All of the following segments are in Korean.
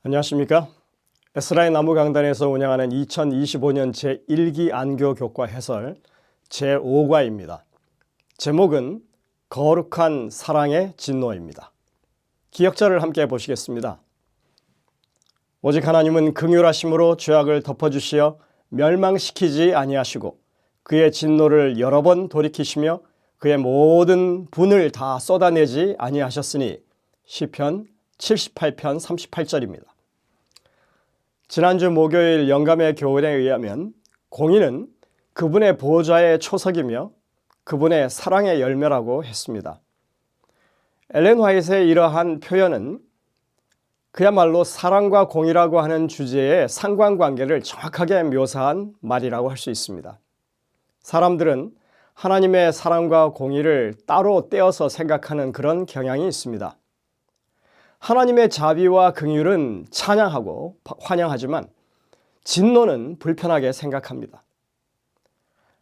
안녕하십니까? 에스라의 나무강단에서 운영하는 2025년 제1기 안교 교과 해설 제5과입니다. 제목은 거룩한 사랑의 진노입니다. 기역자를 함께 보시겠습니다. 오직 하나님은 긍휼하심으로 죄악을 덮어주시어 멸망시키지 아니하시고 그의 진노를 여러 번 돌이키시며 그의 모든 분을 다 쏟아내지 아니하셨으니 시편 78편 38절입니다. 지난주 목요일 영감의 교훈에 의하면 공의는 그분의 보좌의 초석이며 그분의 사랑의 열매라고 했습니다. 엘렌 화이트의 이러한 표현은 그야말로 사랑과 공의라고 하는 주제의 상관관계를 정확하게 묘사한 말이라고 할 수 있습니다. 사람들은 하나님의 사랑과 공의를 따로 떼어서 생각하는 그런 경향이 있습니다. 하나님의 자비와 긍휼은 찬양하고 환영하지만 진노는 불편하게 생각합니다.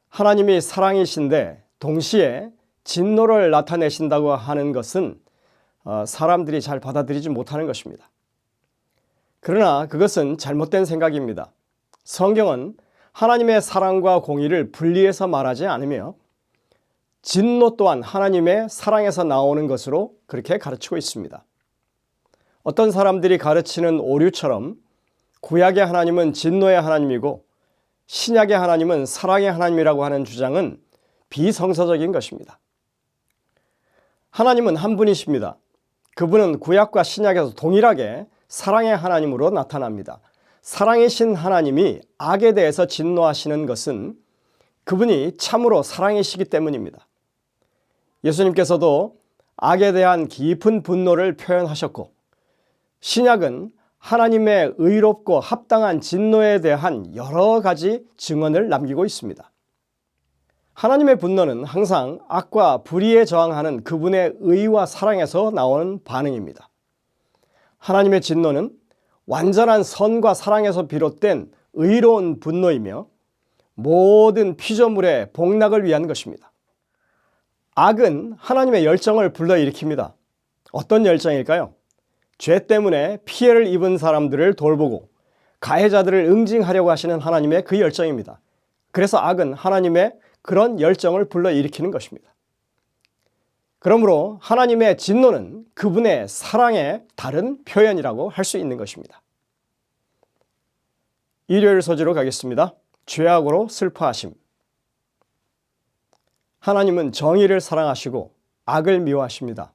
하나님이 사랑이신데 동시에 진노를 나타내신다고 하는 것은 사람들이 잘 받아들이지 못하는 것입니다. 그러나 그것은 잘못된 생각입니다. 성경은 하나님의 사랑과 공의를 분리해서 말하지 않으며 진노 또한 하나님의 사랑에서 나오는 것으로 그렇게 가르치고 있습니다. 어떤 사람들이 가르치는 오류처럼 구약의 하나님은 진노의 하나님이고 신약의 하나님은 사랑의 하나님이라고 하는 주장은 비성서적인 것입니다. 하나님은 한 분이십니다. 그분은 구약과 신약에서 동일하게 사랑의 하나님으로 나타납니다. 사랑이신 하나님이 악에 대해서 진노하시는 것은 그분이 참으로 사랑이시기 때문입니다. 예수님께서도 악에 대한 깊은 분노를 표현하셨고 신약은 하나님의 의롭고 합당한 진노에 대한 여러 가지 증언을 남기고 있습니다. 하나님의 분노는 항상 악과 불의에 저항하는 그분의 의와 사랑에서 나오는 반응입니다. 하나님의 진노는 완전한 선과 사랑에서 비롯된 의로운 분노이며 모든 피조물의 복락을 위한 것입니다. 악은 하나님의 열정을 불러일으킵니다. 어떤 열정일까요? 죄 때문에 피해를 입은 사람들을 돌보고 가해자들을 응징하려고 하시는 하나님의 그 열정입니다. 그래서 악은 하나님의 그런 열정을 불러일으키는 것입니다. 그러므로 하나님의 진노는 그분의 사랑의 다른 표현이라고 할 수 있는 것입니다. 일요일 소지로 가겠습니다. 죄악으로 슬퍼하심. 하나님은 정의를 사랑하시고 악을 미워하십니다.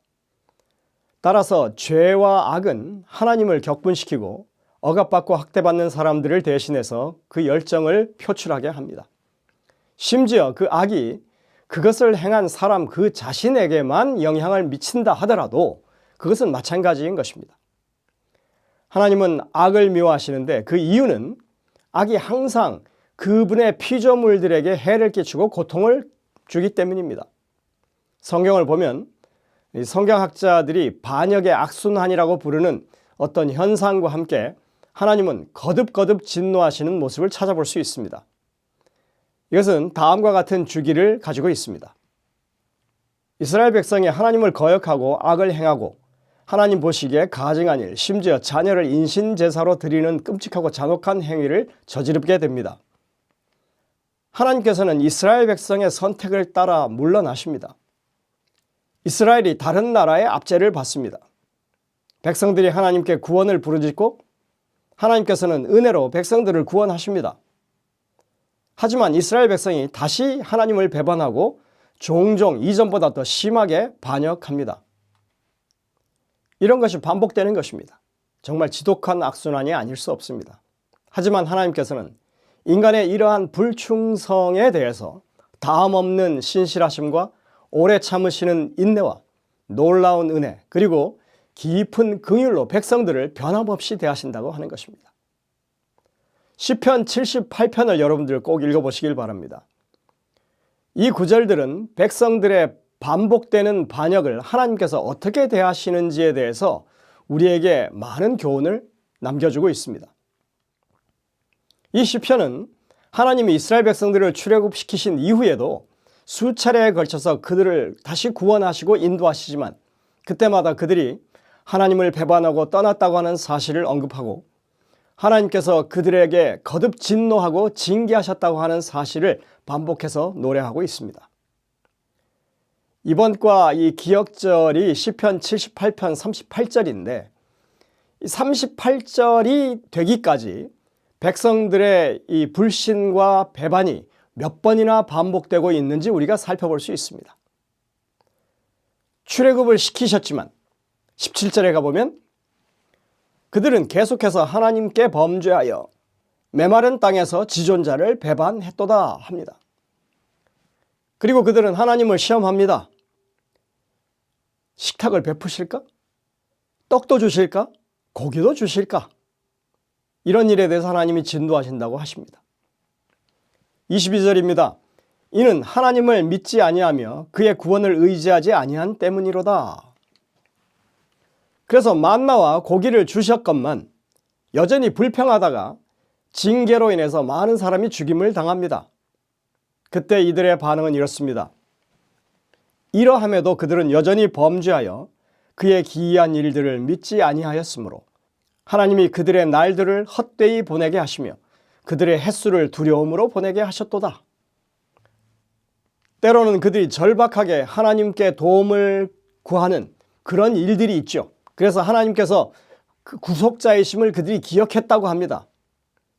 따라서 죄와 악은 하나님을 격분시키고 억압받고 학대받는 사람들을 대신해서 그 열정을 표출하게 합니다. 심지어 그 악이 그것을 행한 사람 그 자신에게만 영향을 미친다 하더라도 그것은 마찬가지인 것입니다. 하나님은 악을 미워하시는데 그 이유는 악이 항상 그분의 피조물들에게 해를 끼치고 고통을 주기 때문입니다. 성경을 보면 성경학자들이 반역의 악순환이라고 부르는 어떤 현상과 함께 하나님은 거듭거듭 진노하시는 모습을 찾아볼 수 있습니다. 이것은 다음과 같은 주기를 가지고 있습니다. 이스라엘 백성이 하나님을 거역하고 악을 행하고 하나님 보시기에 가증한 일, 심지어 자녀를 인신제사로 드리는 끔찍하고 잔혹한 행위를 저지르게 됩니다. 하나님께서는 이스라엘 백성의 선택을 따라 물러나십니다. 이스라엘이 다른 나라의 압제를 받습니다. 백성들이 하나님께 구원을 부르짖고 하나님께서는 은혜로 백성들을 구원하십니다. 하지만 이스라엘 백성이 다시 하나님을 배반하고 종종 이전보다 더 심하게 반역합니다. 이런 것이 반복되는 것입니다. 정말 지독한 악순환이 아닐 수 없습니다. 하지만 하나님께서는 인간의 이러한 불충성에 대해서 다함없는 신실하심과 오래 참으시는 인내와 놀라운 은혜 그리고 깊은 긍휼로 백성들을 변함없이 대하신다고 하는 것입니다. 시편 78편을 여러분들 꼭 읽어보시길 바랍니다. 이 구절들은 백성들의 반복되는 반역을 하나님께서 어떻게 대하시는지에 대해서 우리에게 많은 교훈을 남겨주고 있습니다. 이 시편은 하나님이 이스라엘 백성들을 출애굽시키신 이후에도 수차례에 걸쳐서 그들을 다시 구원하시고 인도하시지만 그때마다 그들이 하나님을 배반하고 떠났다고 하는 사실을 언급하고 하나님께서 그들에게 거듭 진노하고 징계하셨다고 하는 사실을 반복해서 노래하고 있습니다. 이번 과 이 기억절이 시편 78편 38절인데 38절이 되기까지 백성들의 이 불신과 배반이 몇 번이나 반복되고 있는지 우리가 살펴볼 수 있습니다. 출애굽을 시키셨지만 17절에 가보면 그들은 계속해서 하나님께 범죄하여 메마른 땅에서 지존자를 배반했도다 합니다. 그리고 그들은 하나님을 시험합니다. 식탁을 베푸실까? 떡도 주실까? 고기도 주실까? 이런 일에 대해서 하나님이 진노하신다고 하십니다. 22절입니다. 이는 하나님을 믿지 아니하며 그의 구원을 의지하지 아니한 때문이로다. 그래서 만나와 고기를 주셨건만 여전히 불평하다가 징계로 인해서 많은 사람이 죽임을 당합니다. 그때 이들의 반응은 이렇습니다. 이러함에도 그들은 여전히 범죄하여 그의 기이한 일들을 믿지 아니하였으므로 하나님이 그들의 날들을 헛되이 보내게 하시며 그들의 햇수를 두려움으로 보내게 하셨도다. 때로는 그들이 절박하게 하나님께 도움을 구하는 그런 일들이 있죠. 그래서 하나님께서 그 구속자이심을 그들이 기억했다고 합니다.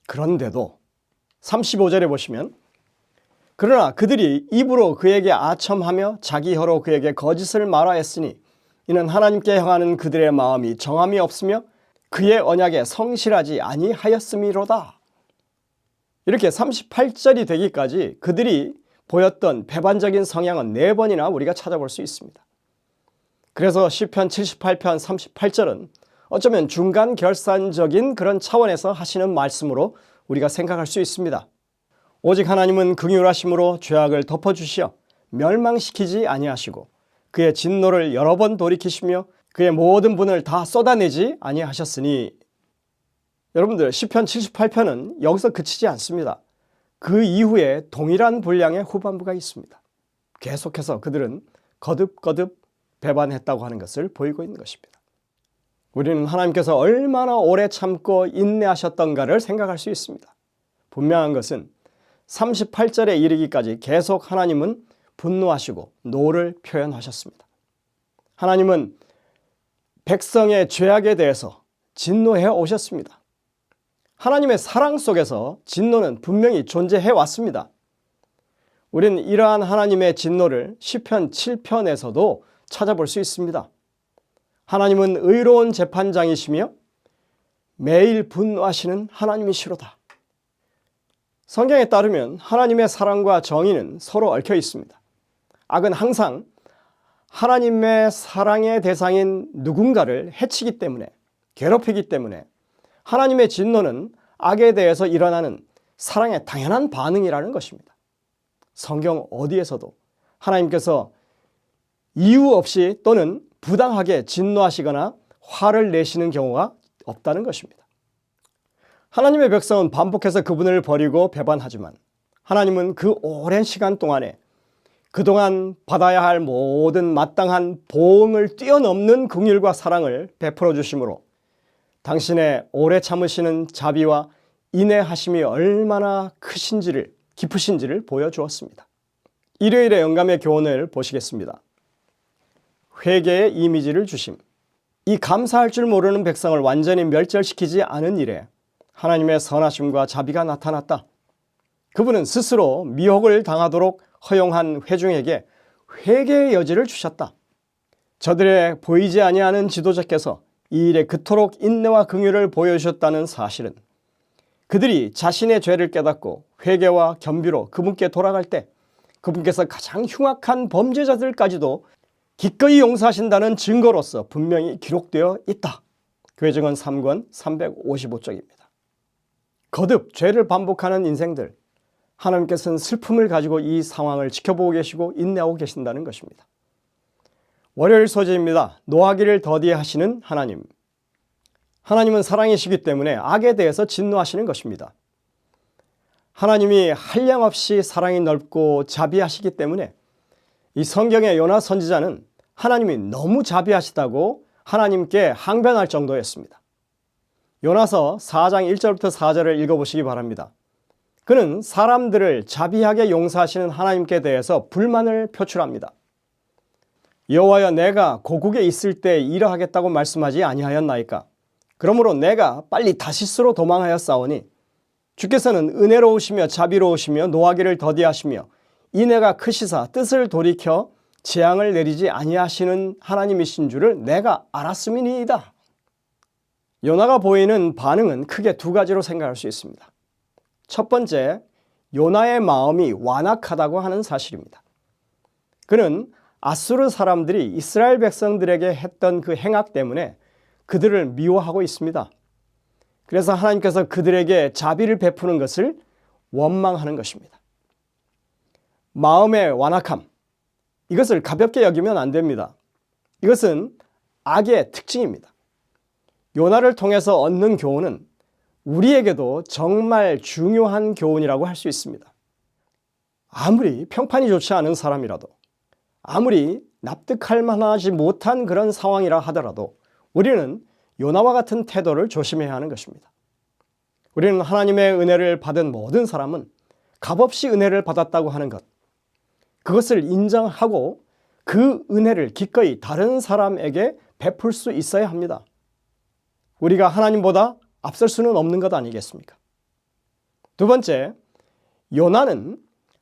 그런데도 35절에 보시면 그러나 그들이 입으로 그에게 아첨하며 자기 혀로 그에게 거짓을 말하였으니 이는 하나님께 향하는 그들의 마음이 정함이 없으며 그의 언약에 성실하지 아니하였음이로다. 이렇게 38절이 되기까지 그들이 보였던 배반적인 성향은 4번이나 우리가 찾아볼 수 있습니다. 그래서 시편 78편 38절은 어쩌면 중간 결산적인 그런 차원에서 하시는 말씀으로 우리가 생각할 수 있습니다. 오직 하나님은 긍휼하심으로 죄악을 덮어주시어 멸망시키지 아니하시고 그의 진노를 여러 번 돌이키시며 그의 모든 분을 다 쏟아내지 아니하셨으니 여러분들 시편 78편은 여기서 그치지 않습니다. 그 이후에 동일한 분량의 후반부가 있습니다. 계속해서 그들은 거듭거듭 배반했다고 하는 것을 보이고 있는 것입니다. 우리는 하나님께서 얼마나 오래 참고 인내하셨던가를 생각할 수 있습니다. 분명한 것은 38절에 이르기까지 계속 하나님은 분노하시고 노를 표현하셨습니다. 하나님은 백성의 죄악에 대해서 진노해 오셨습니다. 하나님의 사랑 속에서 진노는 분명히 존재해 왔습니다. 우리는 이러한 하나님의 진노를 시편 7편에서도 찾아볼 수 있습니다. 하나님은 의로운 재판장이시며 매일 분노하시는 하나님이시로다. 성경에 따르면 하나님의 사랑과 정의는 서로 얽혀 있습니다. 악은 항상 하나님의 사랑의 대상인 누군가를 해치기 때문에, 괴롭히기 때문에 하나님의 진노는 악에 대해서 일어나는 사랑의 당연한 반응이라는 것입니다. 성경 어디에서도 하나님께서 이유 없이 또는 부당하게 진노하시거나 화를 내시는 경우가 없다는 것입니다. 하나님의 백성은 반복해서 그분을 버리고 배반하지만 하나님은 그 오랜 시간 동안에 그동안 받아야 할 모든 마땅한 보응을 뛰어넘는 긍휼과 사랑을 베풀어 주심으로 당신의 오래 참으시는 자비와 인내하심이 얼마나 크신지를, 깊으신지를 보여주었습니다. 일요일의 영감의 교훈을 보시겠습니다. 회개의 이미지를 주심. 이 감사할 줄 모르는 백성을 완전히 멸절시키지 않은 일에 하나님의 선하심과 자비가 나타났다. 그분은 스스로 미혹을 당하도록 허용한 회중에게 회개의 여지를 주셨다. 저들의 보이지 아니하는 지도자께서 이 일에 그토록 인내와 긍휼을 보여주셨다는 사실은 그들이 자신의 죄를 깨닫고 회개와 겸비로 그분께 돌아갈 때 그분께서 가장 흉악한 범죄자들까지도 기꺼이 용서하신다는 증거로서 분명히 기록되어 있다. 교회증언 3권 355쪽입니다. 거듭 죄를 반복하는 인생들, 하나님께서는 슬픔을 가지고 이 상황을 지켜보고 계시고 인내하고 계신다는 것입니다. 월요일 소재입니다. 노하기를 더디하시는 하나님. 하나님은 사랑이시기 때문에 악에 대해서 진노하시는 것입니다. 하나님이 한량없이 사랑이 넓고 자비하시기 때문에 이 성경의 요나 선지자는 하나님이 너무 자비하시다고 하나님께 항변할 정도였습니다. 요나서 4장 1절부터 4절을 읽어보시기 바랍니다. 그는 사람들을 자비하게 용서하시는 하나님께 대해서 불만을 표출합니다. 여호와여, 내가 고국에 있을 때 이러하겠다고 말씀하지 아니하였나이까? 그러므로 내가 빨리 다시스로 도망하였사오니 주께서는 은혜로우시며 자비로우시며 노하기를 더디하시며 인애가 크시사 뜻을 돌이켜 재앙을 내리지 아니하시는 하나님이신 줄을 내가 알았음이니이다. 요나가 보이는 반응은 크게 두 가지로 생각할 수 있습니다. 첫 번째, 요나의 마음이 완악하다고 하는 사실입니다. 그는 아수르 사람들이 이스라엘 백성들에게 했던 그 행악 때문에 그들을 미워하고 있습니다. 그래서 하나님께서 그들에게 자비를 베푸는 것을 원망하는 것입니다. 마음의 완악함, 이것을 가볍게 여기면 안 됩니다. 이것은 악의 특징입니다. 요나를 통해서 얻는 교훈은 우리에게도 정말 중요한 교훈이라고 할 수 있습니다. 아무리 평판이 좋지 않은 사람이라도, 아무리 납득할 만하지 못한 그런 상황이라 하더라도 우리는 요나와 같은 태도를 조심해야 하는 것입니다. 우리는 하나님의 은혜를 받은 모든 사람은 값없이 은혜를 받았다고 하는 것, 그것을 인정하고 그 은혜를 기꺼이 다른 사람에게 베풀 수 있어야 합니다. 우리가 하나님보다 앞설 수는 없는 것 아니겠습니까? 두 번째, 요나는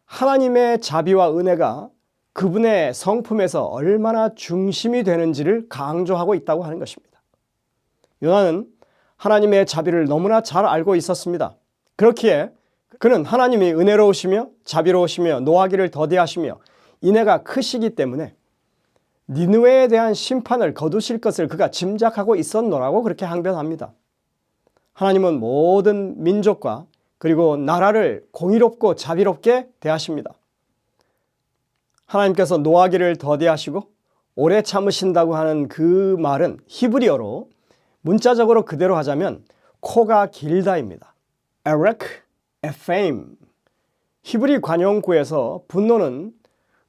하나님의 자비와 은혜가 그분의 성품에서 얼마나 중심이 되는지를 강조하고 있다고 하는 것입니다. 요나는 하나님의 자비를 너무나 잘 알고 있었습니다. 그렇기에 그는 하나님이 은혜로우시며 자비로우시며 노하기를 더디하시며 인애가 크시기 때문에 니느웨에 대한 심판을 거두실 것을 그가 짐작하고 있었노라고 그렇게 항변합니다. 하나님은 모든 민족과 그리고 나라를 공의롭고 자비롭게 대하십니다. 하나님께서 노하기를 더디하시고 오래 참으신다고 하는 그 말은 히브리어로 문자적으로 그대로 하자면 코가 길다입니다. 에렉, 에페임. 히브리 관용구에서 분노는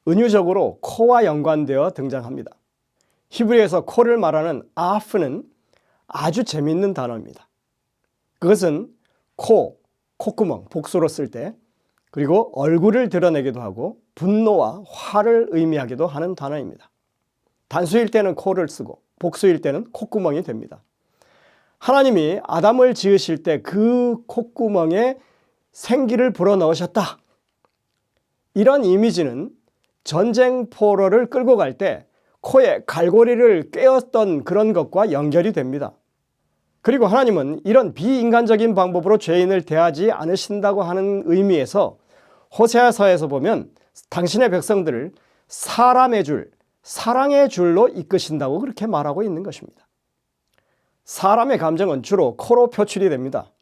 은유적으로 코와 연관되어 등장합니다. 히브리에서 코를 말하는 아프는 아주 재미있는 단어입니다. 그것은 코, 콧구멍, 복수로 쓸 때, 그리고 얼굴을 드러내기도 하고 분노와 화를 의미하기도 하는 단어입니다. 단수일 때는 코를 쓰고 복수일 때는 콧구멍이 됩니다. 하나님이 아담을 지으실 때 그 콧구멍에 생기를 불어넣으셨다. 이런 이미지는 전쟁 포로를 끌고 갈 때 코에 갈고리를 꿰었던 그런 것과 연결이 됩니다. 그리고 하나님은 이런 비인간적인 방법으로 죄인을 대하지 않으신다고 하는 의미에서 호세아서에서 보면 당신의 백성들을 사람의 줄, 사랑의 줄로 이끄신다고 그렇게 말하고 있는 것입니다. 사람의 감정은 주로 코로 표출이 됩니다.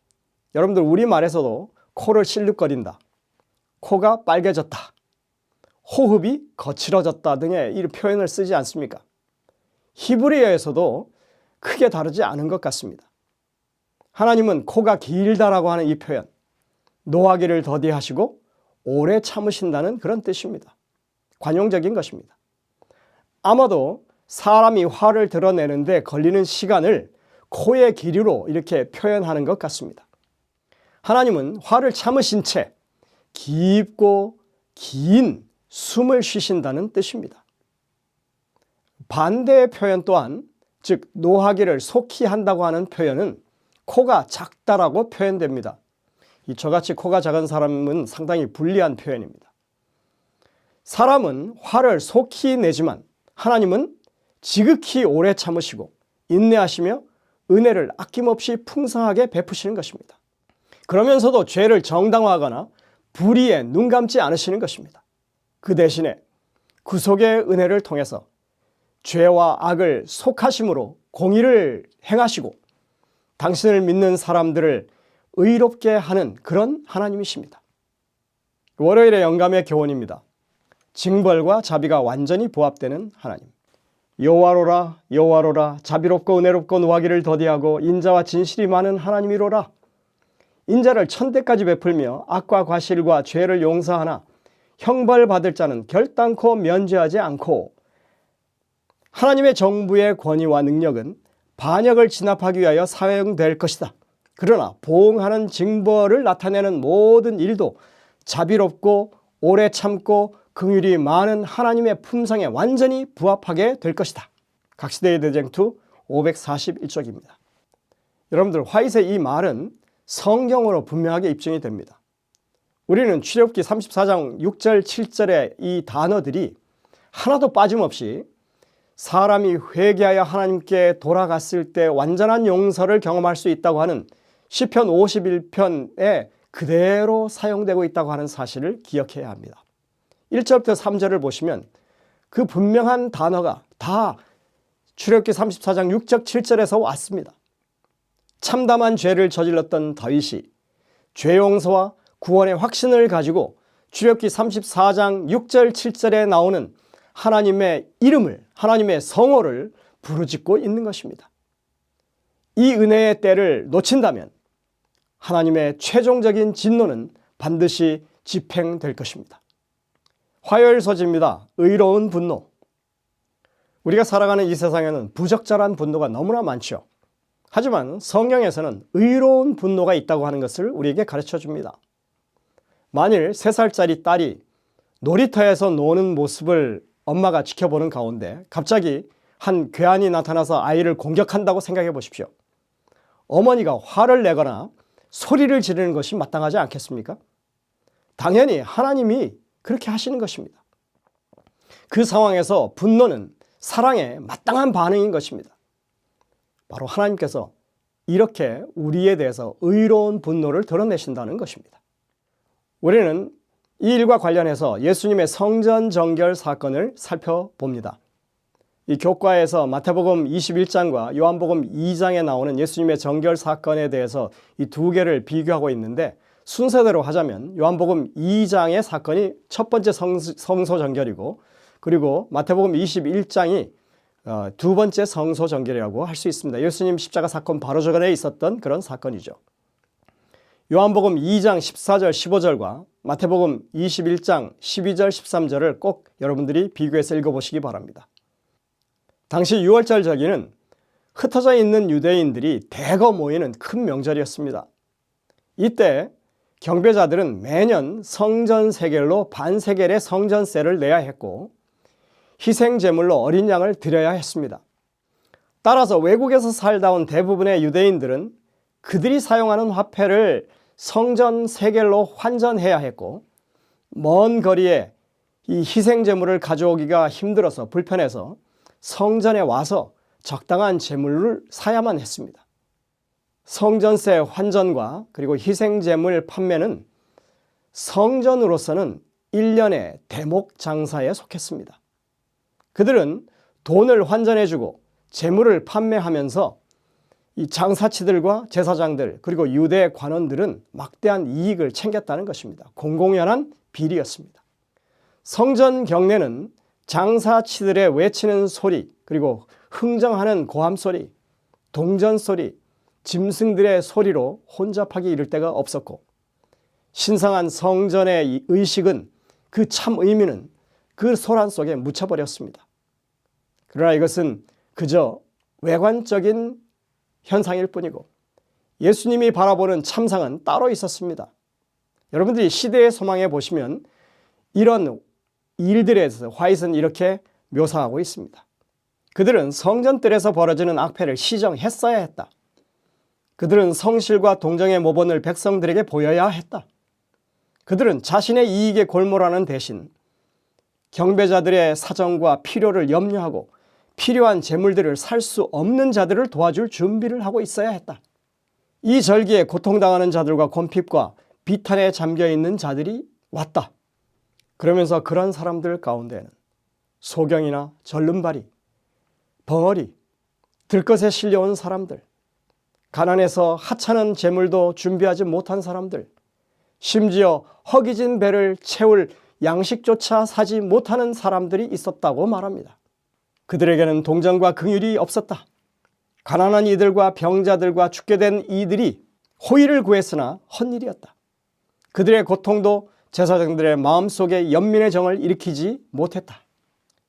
여러분들 우리말에서도 코를 실룩거린다, 코가 빨개졌다, 호흡이 거칠어졌다 등의 이 표현을 쓰지 않습니까? 히브리어에서도 크게 다르지 않은 것 같습니다. 하나님은 코가 길다라고 하는 이 표현, 노하기를 더디하시고 오래 참으신다는 그런 뜻입니다. 관용적인 것입니다. 아마도 사람이 화를 드러내는데 걸리는 시간을 코의 길이로 이렇게 표현하는 것 같습니다. 하나님은 화를 참으신 채 깊고 긴 숨을 쉬신다는 뜻입니다. 반대의 표현 또한, 즉 노하기를 속히 한다고 하는 표현은 코가 작다라고 표현됩니다. 저같이 코가 작은 사람은 상당히 불리한 표현입니다. 사람은 화를 속히 내지만 하나님은 지극히 오래 참으시고 인내하시며 은혜를 아낌없이 풍성하게 베푸시는 것입니다. 그러면서도 죄를 정당화하거나 불의에 눈 감지 않으시는 것입니다. 그 대신에 구속의 은혜를 통해서 죄와 악을 속하심으로 공의를 행하시고 당신을 믿는 사람들을 의롭게 하는 그런 하나님이십니다. 월요일의 영감의 교훈입니다. 징벌과 자비가 완전히 부합되는 하나님. 여호와로라 여호와로라 자비롭고 은혜롭고 노하기를 더디하고 인자와 진실이 많은 하나님이로라. 인자를 천대까지 베풀며 악과 과실과 죄를 용서하나 형벌받을 자는 결단코 면제하지 않고 하나님의 정부의 권위와 능력은 반역을 진압하기 위하여 사용될 것이다. 그러나 보응하는 징벌을 나타내는 모든 일도 자비롭고 오래 참고 긍휼이 많은 하나님의 품성에 완전히 부합하게 될 것이다. 각시대의 대쟁투 541쪽입니다. 여러분들, 화이트의 이 말은 성경으로 분명하게 입증이 됩니다. 우리는 출애굽기 34장 6절 7절의 이 단어들이 하나도 빠짐없이 사람이 회개하여 하나님께 돌아갔을 때 완전한 용서를 경험할 수 있다고 하는 시편 51편에 그대로 사용되고 있다고 하는 사실을 기억해야 합니다. 1절부터 3절을 보시면 그 분명한 단어가 다 출애굽기 34장 6절 7절에서 왔습니다. 참담한 죄를 저질렀던 다윗이 죄 용서와 구원의 확신을 가지고 출애굽기 34장 6절 7절에 나오는 하나님의 이름을, 하나님의 성호를 부르짖고 있는 것입니다. 이 은혜의 때를 놓친다면 하나님의 최종적인 진노는 반드시 집행될 것입니다. 화요일 소지입니다. 의로운 분노. 우리가 살아가는 이 세상에는 부적절한 분노가 너무나 많죠. 하지만 성경에서는 의로운 분노가 있다고 하는 것을 우리에게 가르쳐 줍니다. 만일 3살짜리 딸이 놀이터에서 노는 모습을 엄마가 지켜보는 가운데 갑자기 한 괴한이 나타나서 아이를 공격한다고 생각해 보십시오. 어머니가 화를 내거나 소리를 지르는 것이 마땅하지 않겠습니까? 당연히 하나님이 그렇게 하시는 것입니다. 그 상황에서 분노는 사랑의 마땅한 반응인 것입니다. 바로 하나님께서 이렇게 우리에 대해서 의로운 분노를 드러내신다는 것입니다. 우리는 이 일과 관련해서 예수님의 성전 정결 사건을 살펴봅니다. 이 교과에서 마태복음 21장과 요한복음 2장에 나오는 예수님의 정결 사건에 대해서 이 두 개를 비교하고 있는데, 순서대로 하자면 요한복음 2장의 사건이 첫 번째 성소 정결이고, 그리고 마태복음 21장이 두 번째 성소 정결이라고 할 수 있습니다. 예수님 십자가 사건 바로 전에 있었던 그런 사건이죠. 요한복음 2장 14절 15절과 마태복음 21장 12절 13절을 꼭 여러분들이 비교해서 읽어보시기 바랍니다. 당시 6월절 절기는 흩어져 있는 유대인들이 대거 모이는 큰 명절이었습니다. 이때 경배자들은 매년 성전 세겔로 반세겔의 성전세를 내야 했고 희생제물로 어린 양을 드려야 했습니다. 따라서 외국에서 살다 온 대부분의 유대인들은 그들이 사용하는 화폐를 성전 세겔로 환전해야 했고, 먼 거리에 이 희생제물을 가져오기가 힘들어서 불편해서 성전에 와서 적당한 제물을 사야만 했습니다. 성전세 환전과 그리고 희생제물 판매는 성전으로서는 1년의 대목 장사에 속했습니다. 그들은 돈을 환전해주고 제물을 판매하면서 이 장사치들과 제사장들 그리고 유대 관원들은 막대한 이익을 챙겼다는 것입니다. 공공연한 비리였습니다. 성전 경내는 장사치들의 외치는 소리, 그리고 흥정하는 고함 소리, 동전 소리, 짐승들의 소리로 혼잡하기 이를 데가 없었고, 신성한 성전의 의식은, 그 참 의미는 그 소란 속에 묻혀버렸습니다. 그러나 이것은 그저 외관적인 현상일 뿐이고 예수님이 바라보는 참상은 따로 있었습니다. 여러분들이 시대의 소망에 보시면 이런 일들에 대해서 화이트는 이렇게 묘사하고 있습니다. 그들은 성전뜰에서 벌어지는 악패를 시정했어야 했다. 그들은 성실과 동정의 모범을 백성들에게 보여야 했다. 그들은 자신의 이익에 골몰하는 대신 경배자들의 사정과 필요를 염려하고 필요한 재물들을 살 수 없는 자들을 도와줄 준비를 하고 있어야 했다. 이 절기에 고통당하는 자들과 곤핍과 비탄에 잠겨있는 자들이 왔다. 그러면서 그런 사람들 가운데는 소경이나 절름발이, 벙어리, 들것에 실려온 사람들, 가난해서 하찮은 재물도 준비하지 못한 사람들, 심지어 허기진 배를 채울 양식조차 사지 못하는 사람들이 있었다고 말합니다. 그들에게는 동정과 긍휼이 없었다. 가난한 이들과 병자들과 죽게 된 이들이 호의를 구했으나 헛일이었다. 그들의 고통도 제사장들의 마음속에 연민의 정을 일으키지 못했다.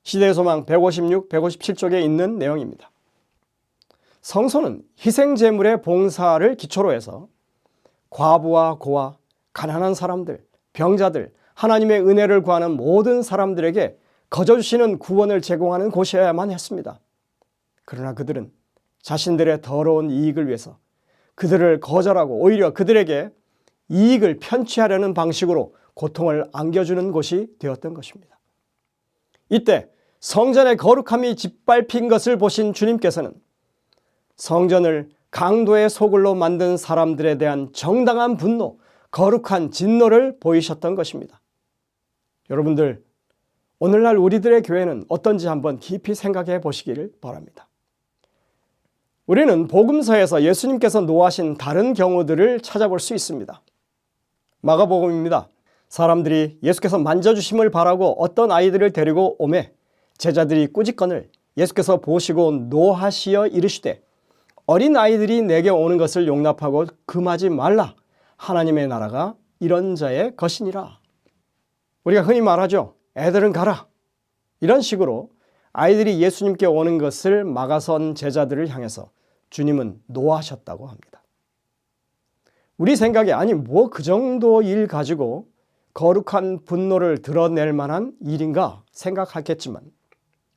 시대의 소망 156, 157쪽에 있는 내용입니다. 성소는 희생제물의 봉사를 기초로 해서 과부와 고아, 가난한 사람들, 병자들, 하나님의 은혜를 구하는 모든 사람들에게 거저주시는 구원을 제공하는 곳이어야만 했습니다. 그러나 그들은 자신들의 더러운 이익을 위해서 그들을 거절하고 오히려 그들에게 이익을 편취하려는 방식으로 고통을 안겨주는 곳이 되었던 것입니다. 이때 성전의 거룩함이 짓밟힌 것을 보신 주님께서는 성전을 강도의 소굴로 만든 사람들에 대한 정당한 분노, 거룩한 진노를 보이셨던 것입니다. 여러분들, 오늘날 우리들의 교회는 어떤지 한번 깊이 생각해 보시기를 바랍니다. 우리는 복음서에서 예수님께서 노하신 다른 경우들을 찾아볼 수 있습니다. 마가복음입니다. 사람들이 예수께서 만져주심을 바라고 어떤 아이들을 데리고 오매 제자들이 꾸짖거늘 예수께서 보시고 노하시어 이르시되 어린 아이들이 내게 오는 것을 용납하고 금하지 말라. 하나님의 나라가 이런 자의 것이니라. 우리가 흔히 말하죠. 애들은 가라. 이런 식으로 아이들이 예수님께 오는 것을 막아선 제자들을 향해서 주님은 노하셨다고 합니다. 우리 생각에 아니 뭐 그 정도 일 가지고 거룩한 분노를 드러낼 만한 일인가 생각하겠지만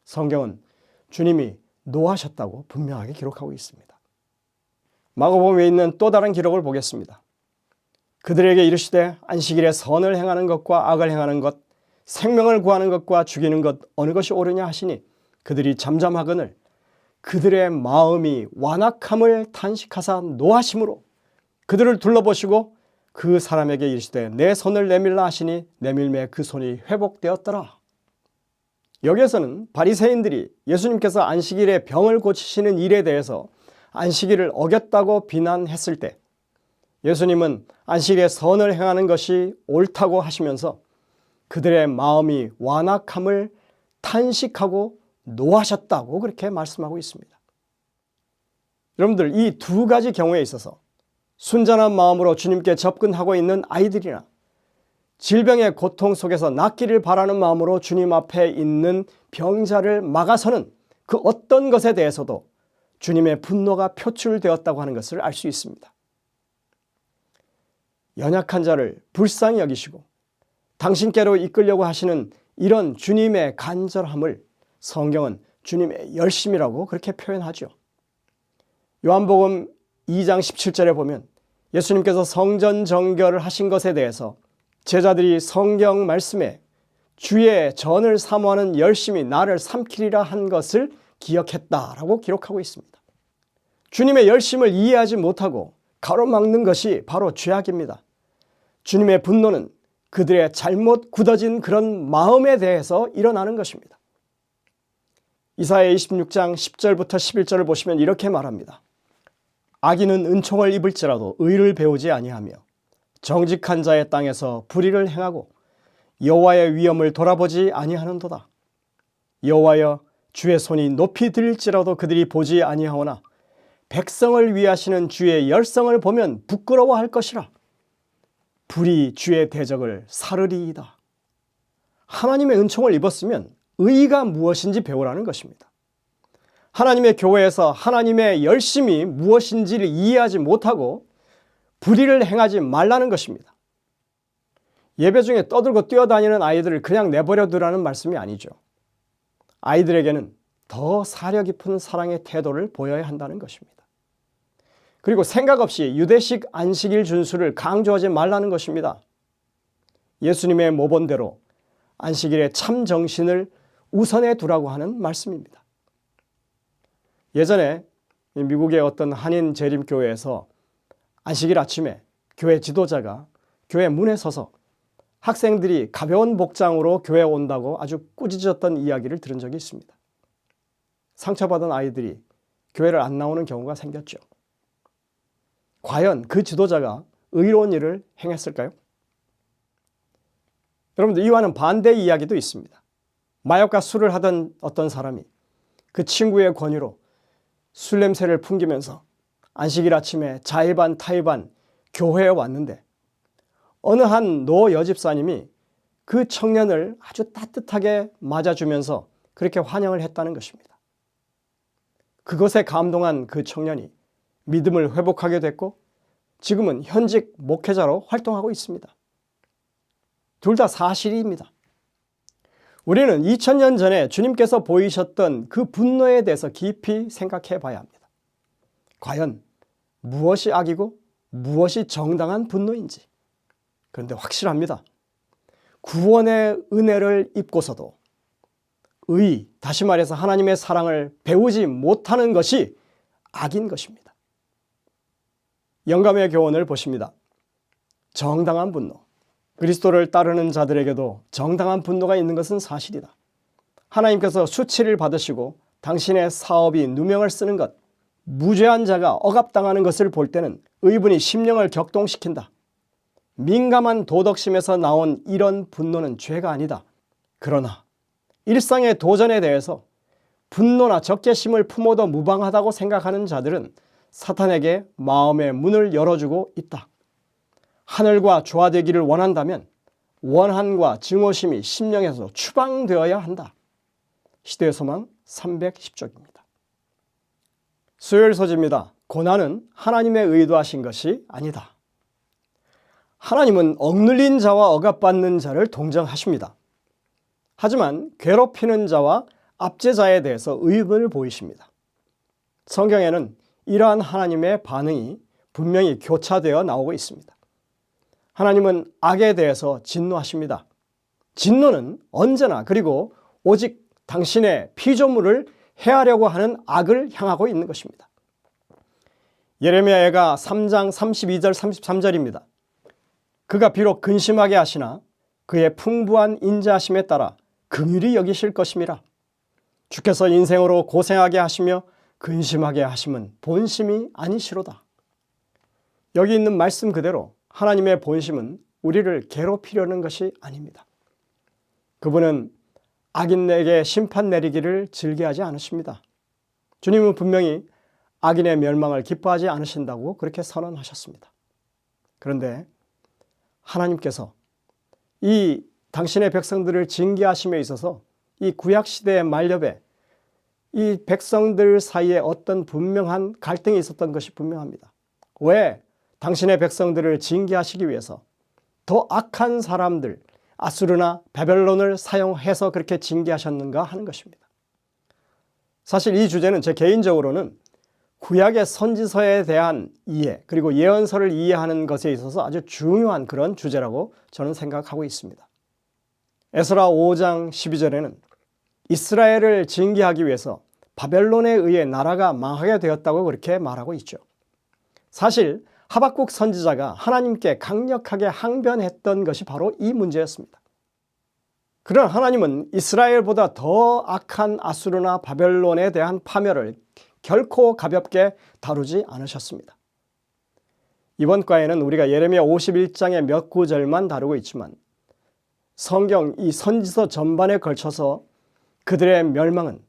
성경은 주님이 노하셨다고 분명하게 기록하고 있습니다. 마가복음에 있는 또 다른 기록을 보겠습니다. 그들에게 이르시되 안식일에 선을 행하는 것과 악을 행하는 것, 생명을 구하는 것과 죽이는 것 어느 것이 옳으냐 하시니 그들이 잠잠하거늘 그들의 마음이 완악함을 탄식하사 노하심으로 그들을 둘러보시고 그 사람에게 이르시되 내 손을 내밀라 하시니 내밀매 그 손이 회복되었더라. 여기에서는 바리새인들이 예수님께서 안식일에 병을 고치시는 일에 대해서 안식일을 어겼다고 비난했을 때 예수님은 안식일에 선을 행하는 것이 옳다고 하시면서 그들의 마음이 완악함을 탄식하고 노하셨다고 그렇게 말씀하고 있습니다. 여러분들, 이 두 가지 경우에 있어서 순전한 마음으로 주님께 접근하고 있는 아이들이나 질병의 고통 속에서 낫기를 바라는 마음으로 주님 앞에 있는 병자를 막아서는 그 어떤 것에 대해서도 주님의 분노가 표출되었다고 하는 것을 알 수 있습니다. 연약한 자를 불쌍히 여기시고 당신께로 이끌려고 하시는 이런 주님의 간절함을 성경은 주님의 열심이라고 그렇게 표현하죠. 요한복음 2장 17절에 보면 예수님께서 성전 정결을 하신 것에 대해서 제자들이 성경 말씀에 주의 전을 사모하는 열심이 나를 삼키리라 한 것을 기억했다라고 기록하고 있습니다. 주님의 열심을 이해하지 못하고 가로막는 것이 바로 죄악입니다. 주님의 분노는 그들의 잘못 굳어진 그런 마음에 대해서 일어나는 것입니다. 이사야 26장 10절부터 11절을 보시면 이렇게 말합니다. 악인은 은총을 입을지라도 의를 배우지 아니하며 정직한 자의 땅에서 불의를 행하고 여호와의 위엄을 돌아보지 아니하는도다. 여호와여 주의 손이 높이 들릴지라도 그들이 보지 아니하오나 백성을 위하시는 주의 열성을 보면 부끄러워할 것이라. 불이 주의 대적을 사르리이다. 하나님의 은총을 입었으면 의가 무엇인지 배우라는 것입니다. 하나님의 교회에서 하나님의 열심이 무엇인지를 이해하지 못하고 불의를 행하지 말라는 것입니다. 예배 중에 떠들고 뛰어다니는 아이들을 그냥 내버려 두라는 말씀이 아니죠. 아이들에게는 더 사려 깊은 사랑의 태도를 보여야 한다는 것입니다. 그리고 생각 없이 유대식 안식일 준수를 강조하지 말라는 것입니다. 예수님의 모본대로 안식일의 참 정신을 우선에 두라고 하는 말씀입니다. 예전에 미국의 어떤 한인 재림교회에서 안식일 아침에 교회 지도자가 교회 문에 서서 학생들이 가벼운 복장으로 교회에 온다고 아주 꾸짖었던 이야기를 들은 적이 있습니다. 상처받은 아이들이 교회를 안 나오는 경우가 생겼죠. 과연 그 지도자가 의로운 일을 행했을까요? 여러분들, 이와는 반대 이야기도 있습니다. 마약과 술을 하던 어떤 사람이 그 친구의 권유로 술 냄새를 풍기면서 안식일 아침에 자의반 타의반 교회에 왔는데 어느 한 노 여집사님이 그 청년을 아주 따뜻하게 맞아주면서 그 그렇게 환영을 했다는 것입니다. 그것에 감동한 그 청년이 믿음을 회복하게 됐고 지금은 현직 목회자로 활동하고 있습니다. 둘 다 사실입니다. 우리는 2000년 전에 주님께서 보이셨던 그 분노에 대해서 깊이 생각해 봐야 합니다. 과연 무엇이 악이고 무엇이 정당한 분노인지. 그런데 확실합니다. 구원의 은혜를 입고서도 다시 말해서 하나님의 사랑을 배우지 못하는 것이 악인 것입니다. 영감의 교훈을 보십니다. 정당한 분노. 그리스도를 따르는 자들에게도 정당한 분노가 있는 것은 사실이다. 하나님께서 수치를 받으시고 당신의 사업이 누명을 쓰는 것, 무죄한 자가 억압당하는 것을 볼 때는 의분이 심령을 격동시킨다. 민감한 도덕심에서 나온 이런 분노는 죄가 아니다. 그러나 일상의 도전에 대해서 분노나 적개심을 품어도 무방하다고 생각하는 자들은 사탄에게 마음의 문을 열어주고 있다. 하늘과 조화되기를 원한다면 원한과 증오심이 심령에서 추방되어야 한다. 시대의 소망 310쪽입니다. 수요일 소지입니다. 고난은 하나님의 의도하신 것이 아니다. 하나님은 억눌린 자와 억압받는 자를 동정하십니다. 하지만 괴롭히는 자와 압제자에 대해서 의문을 보이십니다. 성경에는 이러한 하나님의 반응이 분명히 교차되어 나오고 있습니다. 하나님은 악에 대해서 진노하십니다. 진노는 언제나 그리고 오직 당신의 피조물을 해하려고 하는 악을 향하고 있는 것입니다. 예레미야가 3장 32절 33절입니다. 그가 비록 근심하게 하시나 그의 풍부한 인자하심에 따라 긍휼히 여기실 것임이라. 주께서 인생으로 고생하게 하시며 근심하게 하심은 본심이 아니시로다. 여기 있는 말씀 그대로 하나님의 본심은 우리를 괴롭히려는 것이 아닙니다. 그분은 악인에게 심판 내리기를 즐겨하지 않으십니다. 주님은 분명히 악인의 멸망을 기뻐하지 않으신다고 그렇게 선언하셨습니다. 그런데 하나님께서 이 당신의 백성들을 징계하심에 있어서 이 구약시대의 만렵에 이 백성들 사이에 어떤 분명한 갈등이 있었던 것이 분명합니다. 왜 당신의 백성들을 징계하시기 위해서 더 악한 사람들, 아수르나 바벨론을 사용해서 그렇게 징계하셨는가 하는 것입니다. 사실 이 주제는 제 개인적으로는 구약의 선지서에 대한 이해 그리고 예언서를 이해하는 것에 있어서 아주 중요한 그런 주제라고 저는 생각하고 있습니다. 에스라 5장 12절에는 이스라엘을 징계하기 위해서 바벨론에 의해 나라가 망하게 되었다고 그렇게 말하고 있죠. 사실 하박국 선지자가 하나님께 강력하게 항변했던 것이 바로 이 문제였습니다. 그러나 하나님은 이스라엘보다 더 악한 아수르나 바벨론에 대한 파멸을 결코 가볍게 다루지 않으셨습니다. 이번 과에는 우리가 예레미야 51장의 몇 구절만 다루고 있지만 성경 이 선지서 전반에 걸쳐서 그들의 멸망은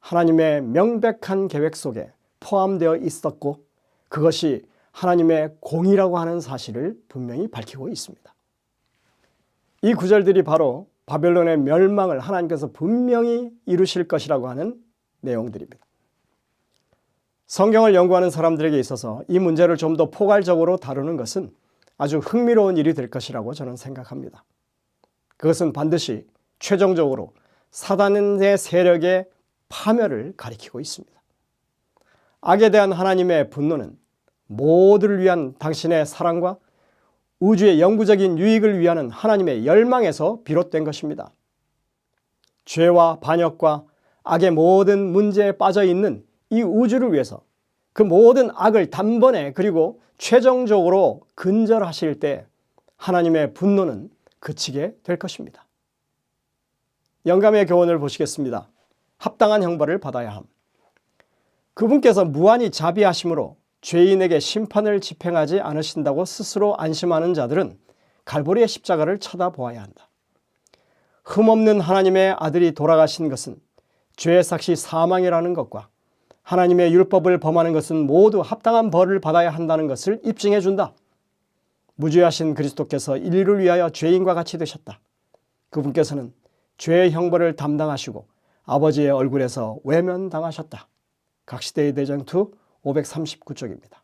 하나님의 명백한 계획 속에 포함되어 있었고 그것이 하나님의 공의라고 하는 사실을 분명히 밝히고 있습니다. 이 구절들이 바로 바벨론의 멸망을 하나님께서 분명히 이루실 것이라고 하는 내용들입니다. 성경을 연구하는 사람들에게 있어서 이 문제를 좀 더 포괄적으로 다루는 것은 아주 흥미로운 일이 될 것이라고 저는 생각합니다. 그것은 반드시 최종적으로 사단의 세력의 파멸을 가리키고 있습니다. 악에 대한 하나님의 분노는 모두를 위한 당신의 사랑과 우주의 영구적인 유익을 위하는 하나님의 열망에서 비롯된 것입니다. 죄와 반역과 악의 모든 문제에 빠져 있는 이 우주를 위해서 그 모든 악을 단번에 그리고 최종적으로 근절하실 때 하나님의 분노는 그치게 될 것입니다. 영감의 교훈을 보시겠습니다. 합당한 형벌을 받아야 함. 그분께서 무한히 자비하심으로 죄인에게 심판을 집행하지 않으신다고 스스로 안심하는 자들은 갈보리의 십자가를 쳐다보아야 한다. 흠없는 하나님의 아들이 돌아가신 것은 죄의 삭시 사망이라는 것과 하나님의 율법을 범하는 것은 모두 합당한 벌을 받아야 한다는 것을 입증해 준다. 무죄하신 그리스도께서 인류를 위하여 죄인과 같이 되셨다. 그분께서는 죄의 형벌을 담당하시고 아버지의 얼굴에서 외면당하셨다. 각시대의 대전투 539쪽입니다.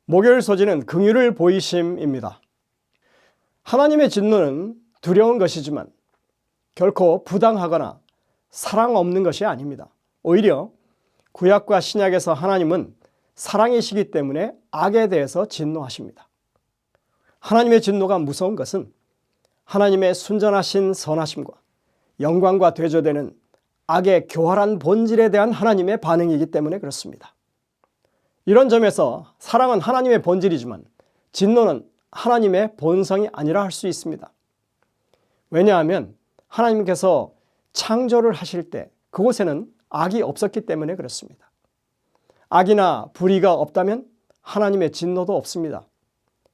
목요일 소지는 긍휼을 보이심입니다. 하나님의 진노는 두려운 것이지만 결코 부당하거나 사랑 없는 것이 아닙니다. 오히려 구약과 신약에서 하나님은 사랑이시기 때문에 악에 대해서 진노하십니다. 하나님의 진노가 무서운 것은 하나님의 순전하신 선하심과 영광과 대조되는 악의 교활한 본질에 대한 하나님의 반응이기 때문에 그렇습니다. 이런 점에서 사랑은 하나님의 본질이지만 진노는 하나님의 본성이 아니라 할 수 있습니다. 왜냐하면 하나님께서 창조를 하실 때 그곳에는 악이 없었기 때문에 그렇습니다. 악이나 불의가 없다면 하나님의 진노도 없습니다.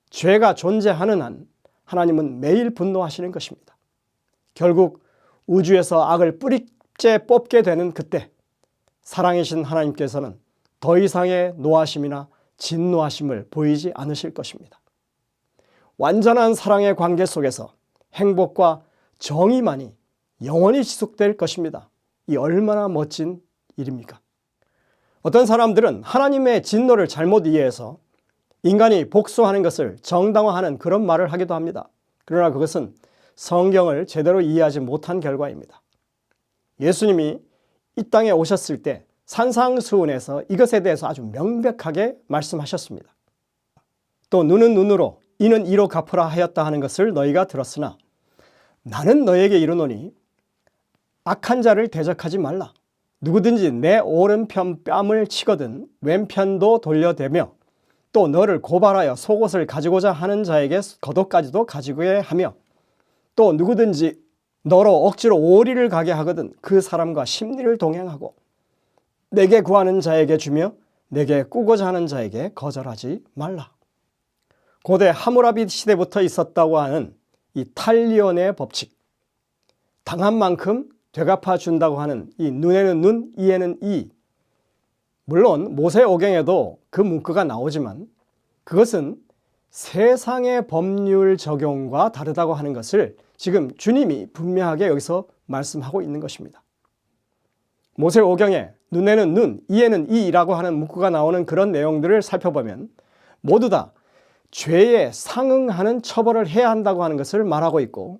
죄가 존재하는 한 하나님은 매일 분노하시는 것입니다. 결국 우주에서 악을 뿌리째 뽑게 되는 그때 사랑이신 하나님께서는 더 이상의 노하심이나 진노하심을 보이지 않으실 것입니다. 완전한 사랑의 관계 속에서 행복과 정의만이 영원히 지속될 것입니다. 이 얼마나 멋진 일입니까? 어떤 사람들은 하나님의 진노를 잘못 이해해서 인간이 복수하는 것을 정당화하는 그런 말을 하기도 합니다. 그러나 그것은 성경을 제대로 이해하지 못한 결과입니다. 예수님이 이 땅에 오셨을 때 산상수훈에서 이것에 대해서 아주 명백하게 말씀하셨습니다. 또 눈은 눈으로 이는 이로 갚으라 하였다 하는 것을 너희가 들었으나 나는 너에게 이르노니 악한 자를 대적하지 말라. 누구든지 내 오른편 뺨을 치거든 왼편도 돌려대며 또 너를 고발하여 속옷을 가지고자 하는 자에게 겉옷까지도 가지고야 하며 또 누구든지 너로 억지로 오리를 가게 하거든 그 사람과 심리를 동행하고 내게 구하는 자에게 주며 내게 꾸고자 하는 자에게 거절하지 말라. 고대 하무라비 시대부터 있었다고 하는 이 탈리온의 법칙, 당한 만큼 되갚아 준다고 하는 이 눈에는 눈, 이에는 이. 물론 모세오경에도 그 문구가 나오지만 그것은 세상의 법률 적용과 다르다고 하는 것을 지금 주님이 분명하게 여기서 말씀하고 있는 것입니다. 모세오경에 눈에는 눈, 이에는 이라고 하는 문구가 나오는 그런 내용들을 살펴보면 모두 다 죄에 상응하는 처벌을 해야 한다고 하는 것을 말하고 있고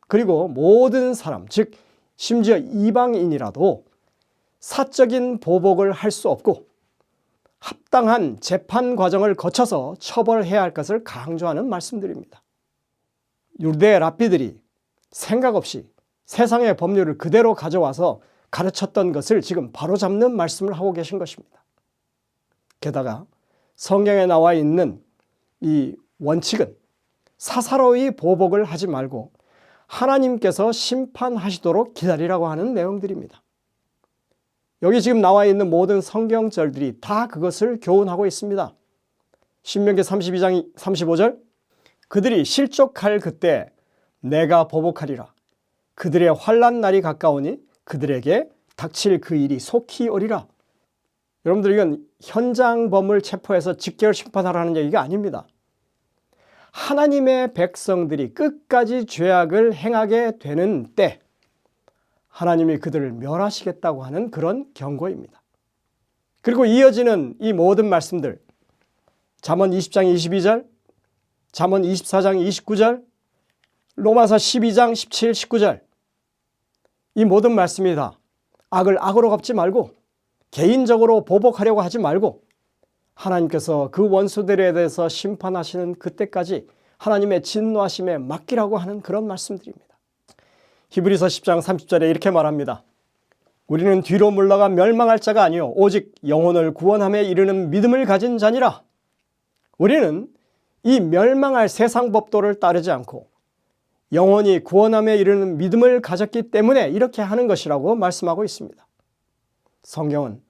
그리고 모든 사람, 즉 심지어 이방인이라도 사적인 보복을 할 수 없고 합당한 재판 과정을 거쳐서 처벌해야 할 것을 강조하는 말씀들입니다. 유대 랍비들이 생각 없이 세상의 법률을 그대로 가져와서 가르쳤던 것을 지금 바로잡는 말씀을 하고 계신 것입니다. 게다가 성경에 나와 있는 이 원칙은 사사로이 보복을 하지 말고 하나님께서 심판하시도록 기다리라고 하는 내용들입니다. 여기 지금 나와 있는 모든 성경절들이 다 그것을 교훈하고 있습니다. 신명기 32장 35절 그들이 실족할 그때 내가 보복하리라. 그들의 환난 날이 가까우니 그들에게 닥칠 그 일이 속히 오리라. 여러분들 이건 현장범을 체포해서 직결 심판하라는 얘기가 아닙니다. 하나님의 백성들이 끝까지 죄악을 행하게 되는 때 하나님이 그들을 멸하시겠다고 하는 그런 경고입니다. 그리고 이어지는 이 모든 말씀들 잠언 20장 22절, 잠언 24장 29절, 로마서 12장 17, 19절 이 모든 말씀이 다 악을 악으로 갚지 말고 개인적으로 보복하려고 하지 말고 하나님께서 그 원수들에 대해서 심판하시는 그때까지 하나님의 진노하심에 맡기라고 하는 그런 말씀들입니다. 히브리서 10장 30절에 이렇게 말합니다. 우리는 뒤로 물러가 멸망할 자가 아니요 오직 영혼을 구원함에 이르는 믿음을 가진 자니라. 우리는 이 멸망할 세상 법도를 따르지 않고 영혼이 구원함에 이르는 믿음을 가졌기 때문에 이렇게 하는 것이라고 말씀하고 있습니다. 성경은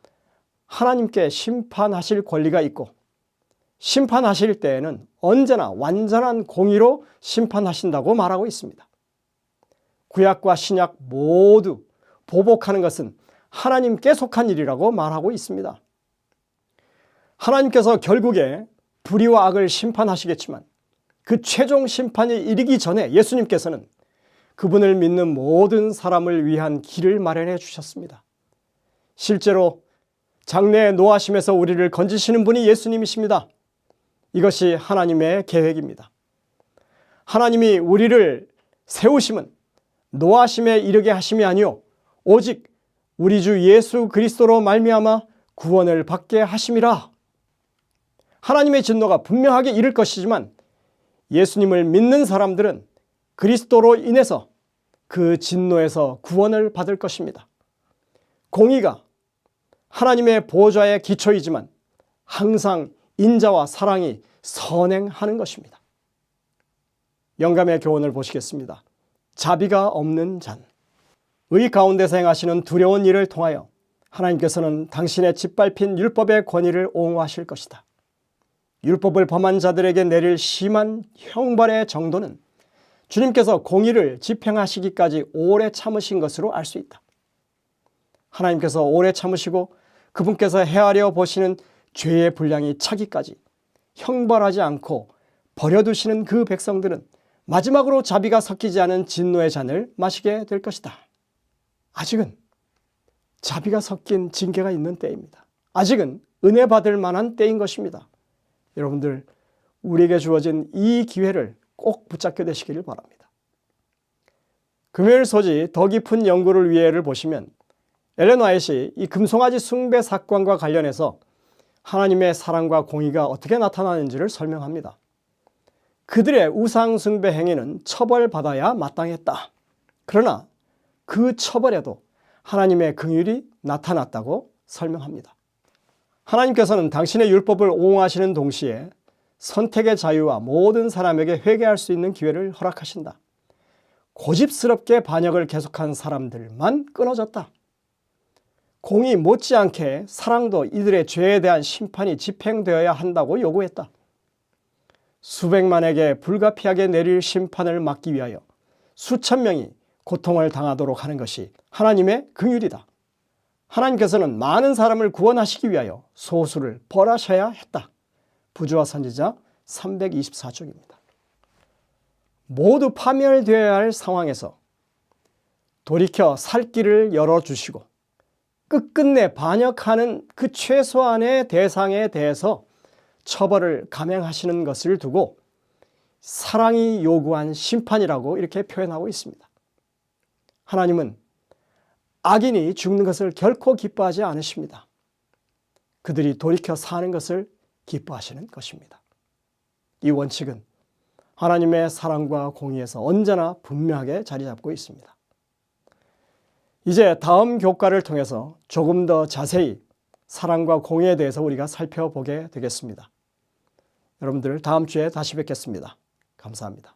하나님께 심판하실 권리가 있고 심판하실 때에는 언제나 완전한 공의로 심판하신다고 말하고 있습니다. 구약과 신약 모두 보복하는 것은 하나님께 속한 일이라고 말하고 있습니다. 하나님께서 결국에 불의와 악을 심판하시겠지만 그 최종 심판이 이르기 전에 예수님께서는 그분을 믿는 모든 사람을 위한 길을 마련해 주셨습니다. 실제로 장래의 노하심에서 우리를 건지시는 분이 예수님이십니다. 이것이 하나님의 계획입니다. 하나님이 우리를 세우심은 노하심에 이르게 하심이 아니요 오직 우리 주 예수 그리스도로 말미암아 구원을 받게 하심이라. 하나님의 진노가 분명하게 이를 것이지만 예수님을 믿는 사람들은 그리스도로 인해서 그 진노에서 구원을 받을 것입니다. 공의가 하나님의 보좌의 기초이지만 항상 인자와 사랑이 선행하는 것입니다. 영감의 교훈을 보시겠습니다. 자비가 없는 잔. 의 가운데서 행하시는 두려운 일을 통하여 하나님께서는 당신의 짓밟힌 율법의 권위를 옹호하실 것이다. 율법을 범한 자들에게 내릴 심한 형벌의 정도는 주님께서 공의를 집행하시기까지 오래 참으신 것으로 알 수 있다. 하나님께서 오래 참으시고 그분께서 헤아려 보시는 죄의 분량이 차기까지 형벌하지 않고 버려두시는 그 백성들은 마지막으로 자비가 섞이지 않은 진노의 잔을 마시게 될 것이다. 아직은 자비가 섞인 징계가 있는 때입니다. 아직은 은혜 받을 만한 때인 것입니다. 여러분들, 우리에게 주어진 이 기회를 꼭 붙잡게 되시기를 바랍니다. 금요일 소지 더 깊은 연구를 위해를 보시면 엘렌 화이트이 이 금송아지 숭배 사건과 관련해서 하나님의 사랑과 공의가 어떻게 나타나는지를 설명합니다. 그들의 우상 숭배 행위는 처벌받아야 마땅했다. 그러나 그 처벌에도 하나님의 긍휼이 나타났다고 설명합니다. 하나님께서는 당신의 율법을 옹호하시는 동시에 선택의 자유와 모든 사람에게 회개할 수 있는 기회를 허락하신다. 고집스럽게 반역을 계속한 사람들만 끊어졌다. 공의 못지않게 사랑도 이들의 죄에 대한 심판이 집행되어야 한다고 요구했다. 수백만에게 불가피하게 내릴 심판을 막기 위하여 수천 명이 고통을 당하도록 하는 것이 하나님의 긍휼이다. 하나님께서는 많은 사람을 구원하시기 위하여 소수를 벌하셔야 했다. 부조와 선지자 324쪽입니다. 모두 파멸되어야 할 상황에서 돌이켜 살 길을 열어주시고 끝끝내 반역하는 그 최소한의 대상에 대해서 처벌을 감행하시는 것을 두고 사랑이 요구한 심판이라고 이렇게 표현하고 있습니다. 하나님은 악인이 죽는 것을 결코 기뻐하지 않으십니다. 그들이 돌이켜 사는 것을 기뻐하시는 것입니다. 이 원칙은 하나님의 사랑과 공의에서 언제나 분명하게 자리 잡고 있습니다. 이제 다음 교과를 통해서 조금 더 자세히 사랑과 공의에 대해서 우리가 살펴보게 되겠습니다. 여러분들 다음 주에 다시 뵙겠습니다. 감사합니다.